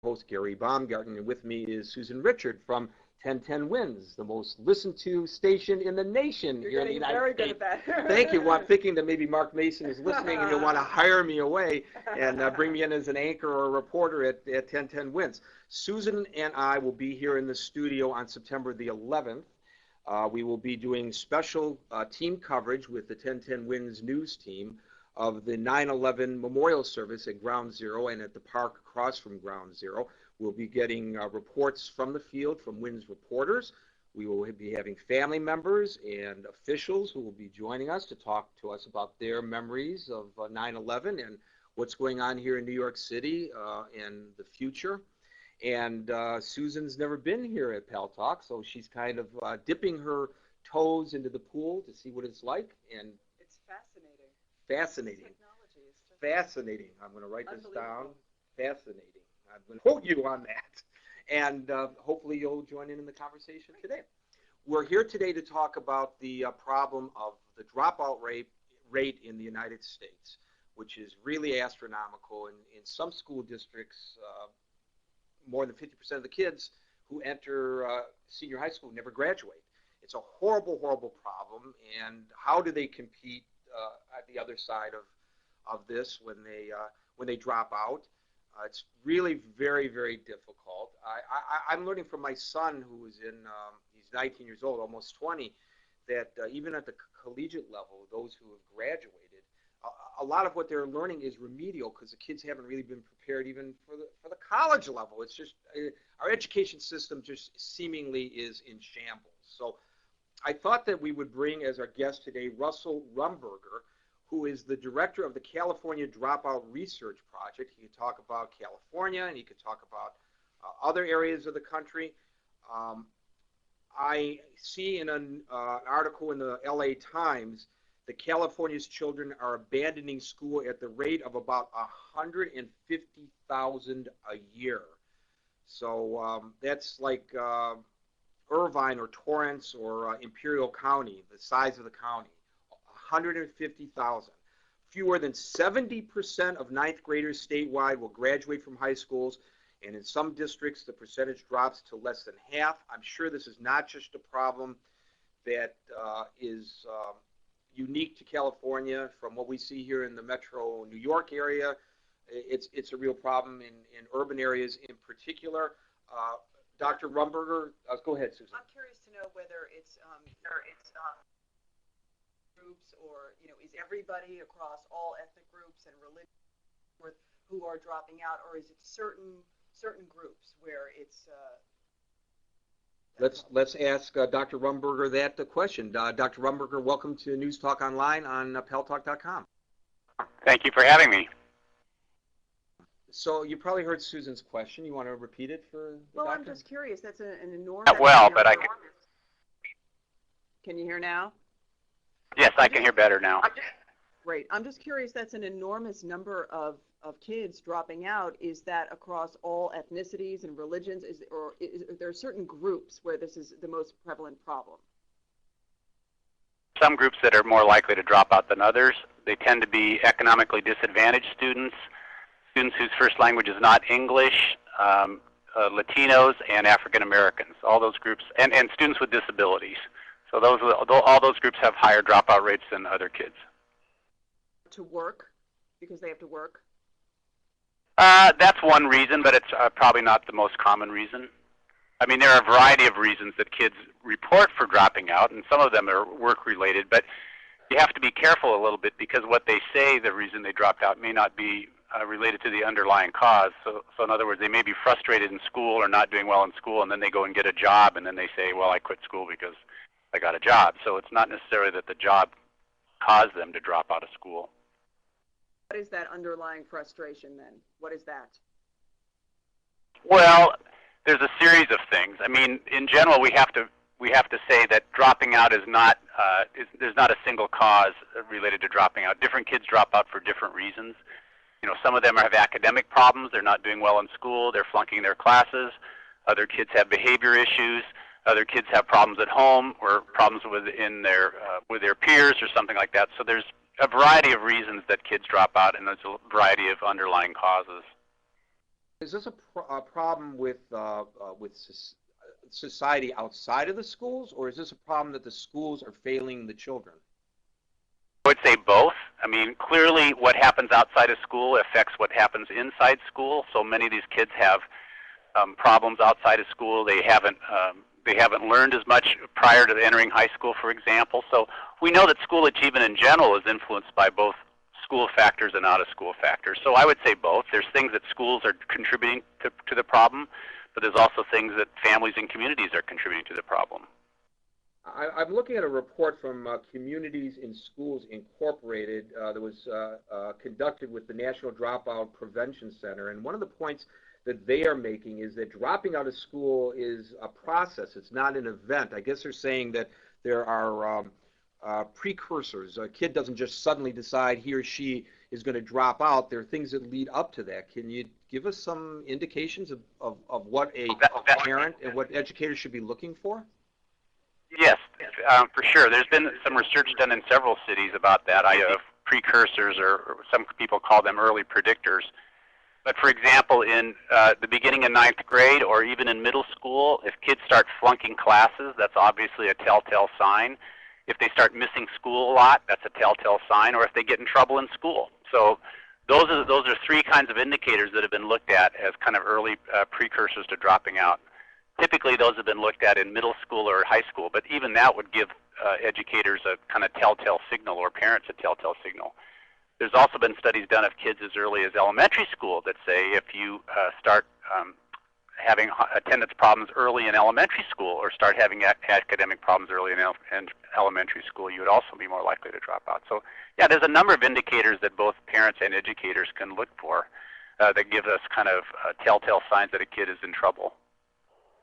Host Gary Baumgarten, and with me is Susan Richard from 1010 Wins, the most listened to station in the nation here in the United very States. Good at that. Thank you. Well, I'm thinking that maybe Mark Mason is listening and he'll want to hire me away and bring me in as an anchor or a reporter at 1010 Wins. Susan and I will be here in the studio on September the 11th. We will be doing special team coverage with the 1010 Wins news team of the 9/11 memorial service at Ground Zero and at the park across from Ground Zero. We'll be getting reports from the field from WINS reporters. We will be having family members and officials who will be joining us to talk to us about their memories of 9/11 and what's going on here in New York City and the future. And Susan's never been here at Pal Talk, so she's kind of dipping her toes into the pool to see what it's like. And it's fascinating. Fascinating. Fascinating. I'm going to write this down. Fascinating. I'm going to quote you on that. And hopefully you'll join in the conversation today. We're here today to talk about the problem of the dropout rate in the United States, which is really astronomical. In some school districts, more than 50% of the kids who enter senior high school never graduate. It's a horrible, horrible problem. And how do they compete at the other side of this when they drop out? It's really very, very difficult. I'm learning from my son, who is he's 19 years old, almost 20, that even at the collegiate level, those who have graduated, a lot of what they're learning is remedial because the kids haven't really been prepared even for the college level. It's just our education system just seemingly is in shambles. So I thought that we would bring as our guest today Russell Rumberger, who is the director of the California Dropout Research Project. He could talk about California, and he could talk about other areas of the country. I see in an article in the LA Times that California's children are abandoning school at the rate of about 150,000 a year. So that's like Irvine or Torrance or Imperial County, the size of the county. 150,000. Fewer than 70% of ninth graders statewide will graduate from high schools, and in some districts the percentage drops to less than half. I'm sure this is not just a problem that is unique to California. From what we see here in the metro New York area, it's a real problem in urban areas in particular. Dr. Rumberger, go ahead, Susan. I'm curious to know whether it's groups, or is everybody across all ethnic groups and religions who are dropping out, or is it certain groups where it's Let's ask Dr. Rumberger that question. Dr. Rumberger, welcome to News Talk Online on paltalk.com. Thank you for having me. So you probably heard Susan's question. You want to repeat it for the doctor? I'm just curious. That's an enormous. But I can. Can you hear now? Yes, I can hear better now. Great. I'm just curious, that's an enormous number of kids dropping out. Is that across all ethnicities and religions? Or there are certain groups where this is the most prevalent problem? Some groups that are more likely to drop out than others. They tend to be economically disadvantaged students, students whose first language is not English, Latinos, and African Americans. All those groups, and students with disabilities. So all those groups have higher dropout rates than other kids. To work, because they have to work? That's one reason, but it's probably not the most common reason. I mean, there are a variety of reasons that kids report for dropping out, and some of them are work-related, but you have to be careful a little bit because what they say, the reason they dropped out, may not be related to the underlying cause. So in other words, they may be frustrated in school or not doing well in school, and then they go and get a job, and then they say, well, I quit school because I got a job. So it's not necessarily that the job caused them to drop out of school. What is that underlying frustration then? What is that? Well, there's a series of things. I mean, in general, we have to say that dropping out is not there's not a single cause related to dropping out. Different kids drop out for different reasons. Some of them have academic problems. They're not doing well in school. They're flunking their classes. Other kids have behavior issues. Other kids have problems at home or problems with their peers or something like that. So there's a variety of reasons that kids drop out, and there's a variety of underlying causes. Is this a problem with society outside of the schools, or is this a problem that the schools are failing the children? I would say both. I mean, clearly what happens outside of school affects what happens inside school. So many of these kids have problems outside of school. They haven't learned as much prior to entering high school, for example. So we know that school achievement in general is influenced by both school factors and out-of-school factors. So I would say both. There's things that schools are contributing to the problem, but there's also things that families and communities are contributing to the problem. I'm looking at a report from Communities in Schools Incorporated that was conducted with the National Dropout Prevention Center, and one of the points that they are making is that dropping out of school is a process. It's not an event. I guess they're saying that there are precursors. A kid doesn't just suddenly decide he or she is going to drop out. There are things that lead up to that. Can you give us some indications of what a parent and what educators should be looking for? Yes, for sure. There's been some research done in several cities about that. I have precursors, or some people call them early predictors. But for example, in the beginning of 9th grade or even in middle school, if kids start flunking classes, that's obviously a telltale sign. If they start missing school a lot, that's a telltale sign, or if they get in trouble in school. So those are three kinds of indicators that have been looked at as kind of early precursors to dropping out. Typically, those have been looked at in middle school or high school, but even that would give educators a kind of telltale signal, or parents a telltale signal. There's also been studies done of kids as early as elementary school that say if you start having attendance problems early in elementary school, or start having academic problems early in elementary school, you would also be more likely to drop out. So yeah, there's a number of indicators that both parents and educators can look for that give us kind of telltale signs that a kid is in trouble.